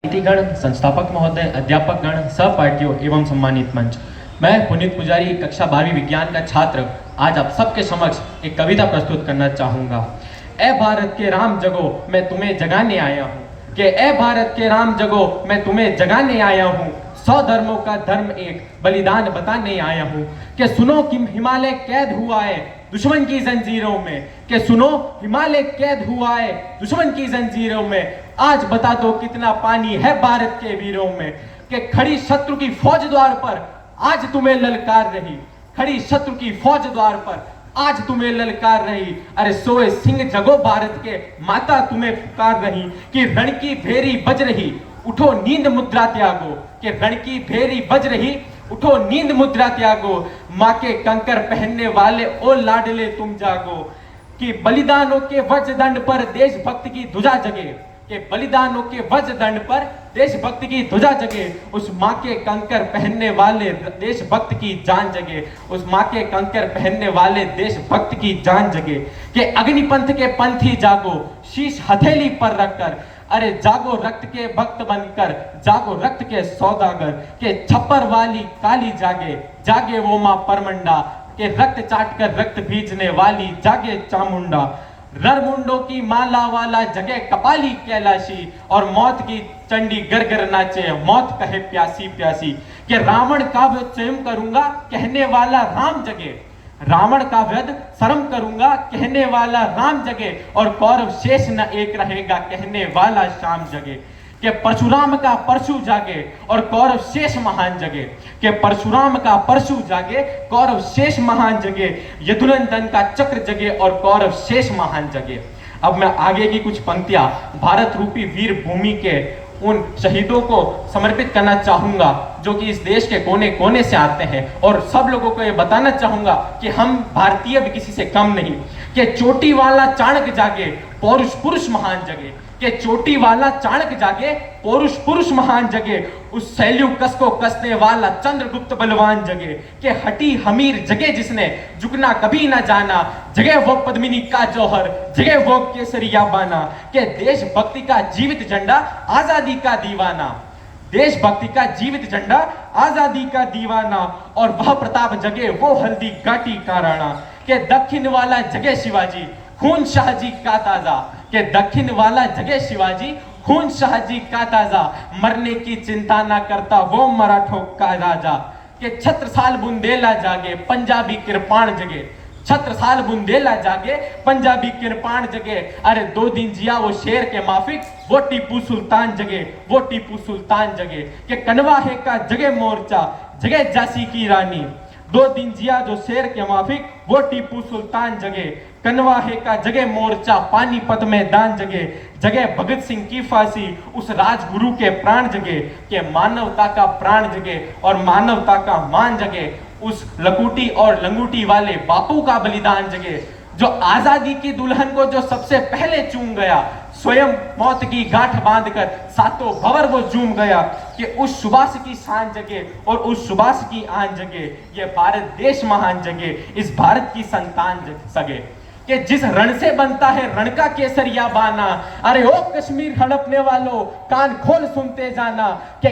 अतिथिगण, संस्थापक महोदय, अध्यापक गण, सहपाठियों एवं सम्मानित मंच, मैं पुनीत पुजारी कक्षा 12वीं विज्ञान का छात्र आज आप सबके समक्ष एक कविता प्रस्तुत करना चाहूँगा। ए भारत के राम जगो मैं तुम्हें जगाने आया हूँ, कि ए भारत के राम जगो मैं तुम्हें जगाने आया हूँ, 100 धर्मों का धर्म एक बलिदान बताने आया हूँ। कि सुनो कि हिमालय कैद हुआ है दुश्मन की जंजीरों में, कि सुनो हिमालय कैद हुआ है दुश्मन की जंजीरों में, आज बता दो कितना पानी है भारत के वीरों में। कि खड़ी शत्रु की फौज द्वार पर आज तुम्हें ललकार रही, खड़ी शत्रु की फौज द्वार पर आज तुम्हें ललकार रही, अरे सोए सिंह जगो भारत के माता तुम्हें पुकार रही। कि रण की भेरी बज रही उठो नींद मुद्रा त्यागो, कि रण की भेरी बज रही उठो नींद मुद्रा त्यागो, माँ के कंकर पहनने वाले ओ लाडले तुम जागो। कि बलिदानों के वज्रदंड पर देशभक्ति की ध्वजा जगे, कि बलिदानों के वज्रदंड पर देशभक्ति की ध्वजा जगे, उस माँ के कंकर पहनने वाले देशभक्त की जान जगे, उस माँ के कंकर पहनने वाले देशभक्त की जान जगे। कि अग्निपंथ के पंथी जागो शीश हथेली पर रखकर, अरे जागो रक्त के भक्त बनकर, जागो रक्त के सौदागर। के छप्पर वाली काली जागे, जागे वो माँ परमंडा, के रक्त चाट कर रक्त भीजने वाली जागे चामुंडा। रणमुंडों की माला वाला जगे कपाली कैलाशी, और मौत की चंडी गरगर नाचे मौत कहे प्यासी प्यासी। कि रावण का वध स्वयं करूंगा कहने वाला राम जगे, रावण का वध शर्म करूंगा कहने वाला राम जगे, और कौरव शेष न एक रहेगा कहने वाला शाम जगे। कि परशुराम का परशु जागे और कौरव शेष महान जगे, कि परशुराम का परशु जागे कौरव शेष महान जगे, यदुनंदन का चक्र जगे और कौरव शेष महान जगे। अब मैं आगे की कुछ पंक्तियां भारत रूपी वीर भूमि के उन शहीदों को समर्पित करना चाहूंगा जो कि इस देश के कोने कोने से आते हैं, और सब लोगों को ये बताना चाहूंगा कि हम भारतीय भी किसी से कम नहीं। कि चोटी वाला चाणक्य जागे पौरुष पुरुष महान जगे, कि चोटी वाला चाणक्य जागे पौरुष पुरुष महान जगे, उस सैल्यूकस को कसने वाला चंद्रगुप्त बलवान जगे। कि हटी हमीर जगे जिसने झुकना कभी ना जाना, जगे वो पद्मिनी का जौहर, जगे वो केसरिया बाना। कि देशभक्ति का जीवित झंडा आजादी का दीवाना, देशभक्ति का जीवित झंडा आजादी का दीवाना, और वह प्रताप जगे वो हल्दी घाटी का राणा। कि दक्षिण वाला जगे शिवाजी खून शाहजी का ताजा, कि दक्षिण वाला जगे शिवाजी खून शाहजी का ताजा, मरने की चिंता ना करता वो मराठों का राजा। कि छत्रसाल बुंदेला जागे पंजाबी कृपाण जगे, छत्रसाल बुंदेला जागे पंजाबी कृपाण जगे, अरे 2 दिन जिया वो शेर के माफिक वो टीपू सुल्तान जगे, वो टीपू सुल्तान जगे। कि कनवाहे का जगे मोर्चा जगे झांसी की रानी, 2 दिन जिया जो शेर के माफिक वो टीपू सुल्तान जगे, कनवाहे का जगे मोर्चा पानीपत मैदान जगे, जगे भगत सिंह की फांसी उस राजगुरु के प्राण जगे। कि मानवता का प्राण जगे और मानवता का मान जगे, उस लकुटी और लंगूटी वाले बापू का बलिदान जगे, जो आजादी की दुल्हन को जो सबसे पहले चूम गया, स्वयं मौत की गांठ बांधकर सातों भवर वो झूम गया। कि उस सुभाष की शान जगे और उस सुभाष की आन जगे, ये भारत देश महान जगे, इस भारत की संतान सगे। कि जिस रण से बनता है रण का केसरिया बाना, अरे ओ कश्मीर हड़पने वालों कान खोल सुनते जाना। कि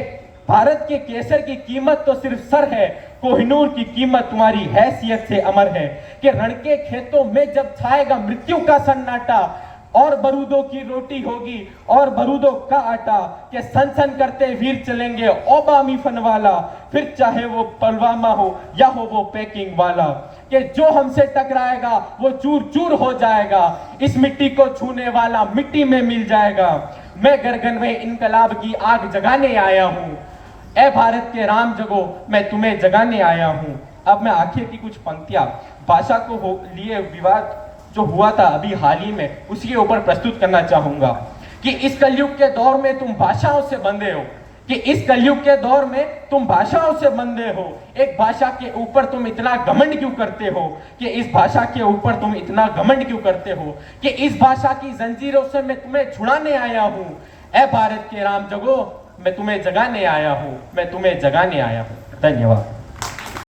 भारत के केसर की कीमत तो सिर्फ सर है, कोहिनूर की कीमत तुम्हारी हैसियत से अमर है। कि रण के खेतों में जब छाएगा मृत्यु का सन्नाटा, और बरूदों की रोटी होगी और बरूदों का आटा। कि सन सन करते वीर चलेंगे ओबामी फन वाला, फिर चाहे वो पुलवामा हो या हो वो पैकिंग वाला। कि जो हमसे टकराएगा वो चूर चूर हो जाएगा, इस मिट्टी को छूने वाला मिट्टी में मिल जाएगा। मैं गरगन में इनकलाब की आग जगाने आया हूँ, ए भारत के राम जगो मैं तुम्हें जगाने आया हूँ। अब मैं आखिर की कुछ पंक्तियां भाषा को लिए विवाद जो हुआ था अभी हाल ही में उसके ऊपर प्रस्तुत करना चाहूंगा। कि इस कलयुग के दौर में तुम भाषाओं से बंधे हो, कि इस कलयुग के दौर में तुम भाषाओं से बंधे हो, एक भाषा के ऊपर तुम इतना घमंड क्यों करते हो, कि इस भाषा के ऊपर तुम इतना घमंड क्यों करते हो। कि इस भाषा की जंजीरों से मैं तुम्हें छुड़ाने आया हूँ, ए भारत के राम जगो मैं तुम्हें जगाने आया हूँ, मैं तुम्हें जगाने आया हूँ। धन्यवाद।